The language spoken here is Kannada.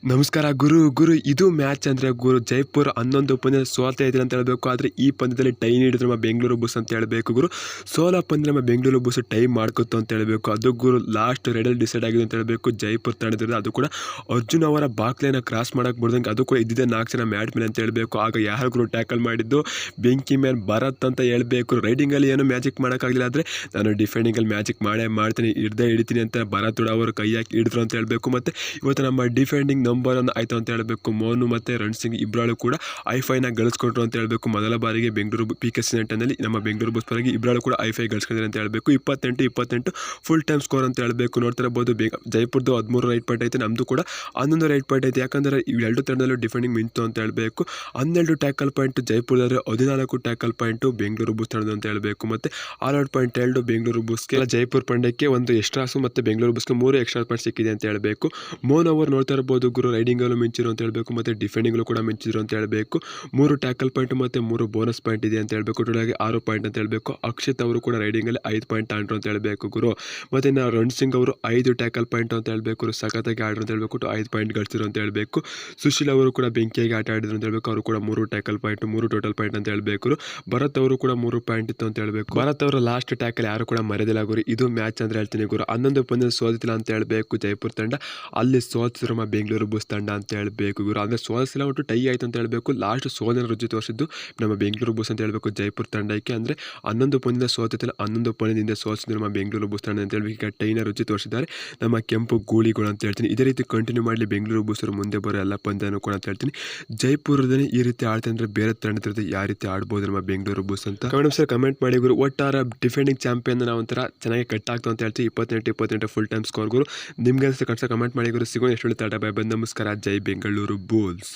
ನಮಸ್ಕಾರ ಗುರು ಇದು ಮ್ಯಾಚ್ ಅಂದರೆ ಗುರು ಜೈಪುರ್ 11 ಪಂದ್ಯ ಸೋಲ್ತಾ ಇದ್ದಾರೆ ಅಂತ ಹೇಳಬೇಕು. ಆದರೆ ಈ ಪಂದ್ಯದಲ್ಲಿ ಟೈ ನೀಡಿದ್ರು ನಮ್ಮ ಬೆಂಗಳೂರು ಬುಸ್ ಅಂತ ಹೇಳಬೇಕು ಗುರು. ಸೋಲೋ ಪಂದ್ಯ ನಮ್ಮ ಬೆಂಗಳೂರು ಬುಸ್ ಟೈ ಮಾಡ್ಕೊತು ಅಂತ ಹೇಳಬೇಕು. ಅದು ಗುರು ಲಾಸ್ಟ್ ರೆಡಲ್ಲಿ ಡಿಸೈಡ್ ಆಗಿದೆ ಅಂತ ಹೇಳಬೇಕು. ಜೈಪುರ್ ತಂಡದಲ್ಲಿ ಅದು ಕೂಡ ಅರ್ಜುನ್ ಅವರ ಬಾಕ್ಲೈನ ಕ್ರಾಸ್ ಮಾಡಕ್ಕೆ ಬಿಡ್ದಂಗೆ ಅದು ಕೂಡ ಇದ್ದಿದ್ದೆ 4 ಜನ ಮ್ಯಾಟ್ ಮೇಲೆ ಅಂತ ಹೇಳಬೇಕು. ಆಗ ಯಾರು ಗುರು ಟ್ಯಾಕಲ್ ಮಾಡಿದ್ದು ಬೆಂಕಿ ಮೇಲೆ ಭರತ್ ಅಂತ ಹೇಳಬೇಕು. ರೈಡಿಂಗಲ್ಲಿ ಏನು ಮ್ಯಾಜಿಕ್ ಮಾಡೋಕ್ಕಾಗಲಿಲ್ಲ, ಆದರೆ ನಾನು ಡಿಫೆಂಡಿಂಗಲ್ಲಿ ಮ್ಯಾಜಿಕ್ ಮಾಡ್ತೀನಿ ಹಿಡಿತೀನಿ ಅಂತ ಭರತ್ ಅವರು ಕೈ ಹಾಕಿ ಹಿಡಿದ್ರು ಅಂತ ಹೇಳಬೇಕು. ಮತ್ತು ಇವತ್ತು ನಮ್ಮ ಡಿಫೆಂಡಿಂಗ್ ನಂಬರ್ 1 ಆಯಿತು ಅಂತ ಹೇಳಬೇಕು. ಮೋನು ಮತ್ತು ರಣ್ ಸಿಂಗ್ ಇಬ್ಬರು ಕೂಡ ಐಫೈನ ಗಳಿಸ್ಕೊಂಡ್ರು ಅಂತ ಹೇಳಬೇಕು. ಮೊದಲ ಬಾರಿಗೆ ಬೆಂಗಳೂರು PKC ನೆಟ್ಟನಲ್ಲಿ ನಮ್ಮ ಬೆಂಗಳೂರು ಬುಸ್ ಪರವಾಗಿ ಇಬ್ಬರು ಕೂಡ ಐಫೈ ಗಳಿಸ್ಕೊಂಡಿದ್ದಾರೆ ಅಂತ ಹೇಳಬೇಕು. 28 ಫುಲ್ ಟೈಮ್ ಸ್ಕೋರ್ ಅಂತ ಹೇಳಬೇಕು. ನೋಡ್ತಿರಬಹುದು ಜೈಪುರ್ದು 13 ರೈಟ್ ಪಾಯಿಂಟ್ ಐತೆ, ನಮ್ಮದು ಕೂಡ 11 ರೈಟ್ ಪಾಯಿಂಟ್ ಐತೆ. ಯಾಕಂದರೆ ಇವೆರಡು ತಂಡದಲ್ಲೂ ಡಿಫೆಂಡಿಂಗ್ ಮಿಂಚು ಅಂತ ಹೇಳಬೇಕು. 12 ಟ್ಯಾಕಲ್ ಪಾಯಿಂಟ್ ಜೈಪುರದಲ್ಲಿ, 14 ಟ್ಯಾಕಲ್ ಪಾಯಿಂಟು ಬೆಂಗಳೂರು ಬುಸ್ ತಂಡದ ಅಂತ ಹೇಳಬೇಕು. ಮತ್ತು 6 ಪಾಯಿಂಟ್ 2 ಬೆಂಗಳೂರು ಬುಸ್ಗೆ, ಜೈಪುರ್ ಪಂದ್ಯಕ್ಕೆ ಒಂದು ಎಕ್ಸ್ಟ್ರಾಸು ಮತ್ತು ಬೆಂಗಳೂರು ಬುಸ್ಗೆ 3 ಎಕ್ಸ್ಟ್ರಾ ಪಾಯಿಂಟ್ ಸಿಕ್ಕಿದೆ ಅಂತ ಹೇಳಬೇಕು. ಮೋನ್ ಅವರು ನೋಡ್ತಾ ಇರಬಹುದು ಗುರು ರೈಡಿಂಗಲ್ಲೂ ಮಿಂಚಿರು ಅಂತ ಹೇಳಬೇಕು. ಮತ್ತು ಡಿಫೆಂಡಿಂಗಲ್ಲೂ ಕೂಡ ಮಿಂಚಿದ್ರು ಅಂತ ಹೇಳಬೇಕು. 3 ಟ್ಯಾಕಲ್ ಪಾಯಿಂಟ್ ಮತ್ತು 3 ಬೋನಸ್ ಪಾಯಿಂಟ್ ಇದೆ ಅಂತ ಹೇಳಬೇಕು. ಟೋಟಲಾಗಿ 6 ಪಾಯಿಂಟ್ ಅಂತ ಹೇಳಬೇಕು. ಅಕ್ಷಿತ್ ಅವರು ಕೂಡ ರೈಡಿಂಗಲ್ಲಿ 5 ಪಾಯಿಂಟ್ ಆಡ್ರು ಅಂತ ಹೇಳಬೇಕು ಗುರು. ಮತ್ತು ಇನ್ನು ರಣ್ ಸಿಂಗ್ ಅವರು 5 ಟ್ಯಾಕಲ್ ಪಾಯಿಂಟ್ ಅಂತ ಹೇಳಬೇಕು. ಸಖತ್ತಾಗಿ ಆಡ್ರು ಅಂತ ಹೇಳಬೇಕು. 5 ಪಾಯಿಂಟ್ ಗಳಿಸಿದ್ರು ಅಂತ ಹೇಳಬೇಕು. ಸುಶೀಲ್ ಅವರು ಕೂಡ ಬೆಂಕಿಯಾಗಿ ಆಟ ಆಡಿದ್ರು ಅಂತ ಹೇಳಬೇಕು. ಅವರು ಕೂಡ 3 ಟ್ಯಾಕಲ್ ಪಾಯಿಂಟ್ 3 ಟೋಟಲ್ ಪಾಯಿಂಟ್ ಅಂತ ಹೇಳಬೇಕು. ಭರತ್ ಅವರು ಕೂಡ 3 ಪಾಯಿಂಟ್ ಇತ್ತು ಅಂತ ಹೇಳಬೇಕು. ಭರತ್ ಅವರ ಲಾಸ್ಟ್ ಟ್ಯಾಕಲ್ ಯಾರು ಕೂಡ ಮರೆದಿಲ್ಲ ಗುರು. ಇದು ಮ್ಯಾಚ್ ಅಂದ್ರೆ ಹೇಳ್ತೀನಿ ಗುರು. 11 ಪಂದ್ಯ ಸೋತಿಲ್ಲ ಅಂತ ಹೇಳಬೇಕು ಜೈಪುರ್ ತಂಡ. ಅಲ್ಲಿ ಸೋತಿದ್ರು ನಮ್ಮ ಬೆಂಗಳೂರು ಬುಸ್ ತಂಡ ಅಂತ ಹೇಳಬೇಕು ಗುರು. ಅಂದರೆ ಸೋಲಿಸಿಲ್ಲ, ಒಟ್ಟು ಟೈ ಆಯಿತು ಅಂತ ಹೇಳಬೇಕು. ಲಾಸ್ಟ್ ಸೋಲಿನ ರುಚಿ ತೋರಿಸಿದ್ದು ನಮ್ಮ ಬೆಂಗಳೂರು ಬುಸ್ ಅಂತ ಹೇಳಬೇಕು ಜೈಪುರ್ ತಂಡಕ್ಕೆ. ಅಂದರೆ 11 ಪಂದ್ಯ ಸೋತಿಲ್ಲ, 11 ಪಂದ್ಯದಿಂದ ಸೋಲಿಸಿದ್ರು ನಮ್ಮ ಬೆಂಗಳೂರು ಬುಸ್ ತಂಡ ಅಂತ ಹೇಳಬೇಕು. ಈಗ ಟೈನ ರುಚಿ ತೋರಿಸಿದ್ದಾರೆ ನಮ್ಮ ಕೆಂಪು ಗೂಳಿಗಳು ಅಂತ ಹೇಳ್ತೀನಿ. ಇದೇ ರೀತಿ ಕಂಟಿನ್ಯೂ ಮಾಡಲಿ ಬೆಂಗಳೂರು ಬುಸ್ರು ಮುಂದೆ ಬರೋ ಎಲ್ಲ ಪಂದ್ಯನೂ ಕೂಡ ಅಂತ ಹೇಳ್ತೀನಿ. ಜೈಪುರದಲ್ಲಿ ಈ ರೀತಿ ಆಡ್ತಾ ಅಂದರೆ ಬೇರೆ ತಂಡದ ಯಾವ ರೀತಿ ಆಡ್ಬೋದು ನಮ್ಮ ಬೆಂಗಳೂರು ಬುಸ್ ಅಂತ ಕಮೆಂಟ್ ಮಾಡಿ ಗುರು. ಒಟ್ಟಾರೆ ಡಿಫೆಂಡಿಂಗ್ ಚಾಂಪಿಯನ್ ನಾವು ಒಂಥರ ಚೆನ್ನಾಗಿ ಕಟ್ ಆಗ್ತಾ ಅಂತ ಹೇಳ್ತೀವಿ. 28 ಫುಲ್ ಟೈಮ್ ಸ್ಕೋರ್ ಗುರು. ನಿಮ್ಗೆ ಕಮೆಂಟ್ ಮಾಡಿ ಗುರು. ಸಿಗೋಣ ಎಷ್ಟು ಟಾಟಾ ಬೈ ಬಂದು ನಮಸ್ಕಾರ. ಜೈ ಬೆಂಗಳೂರು ಬುಲ್ಸ್.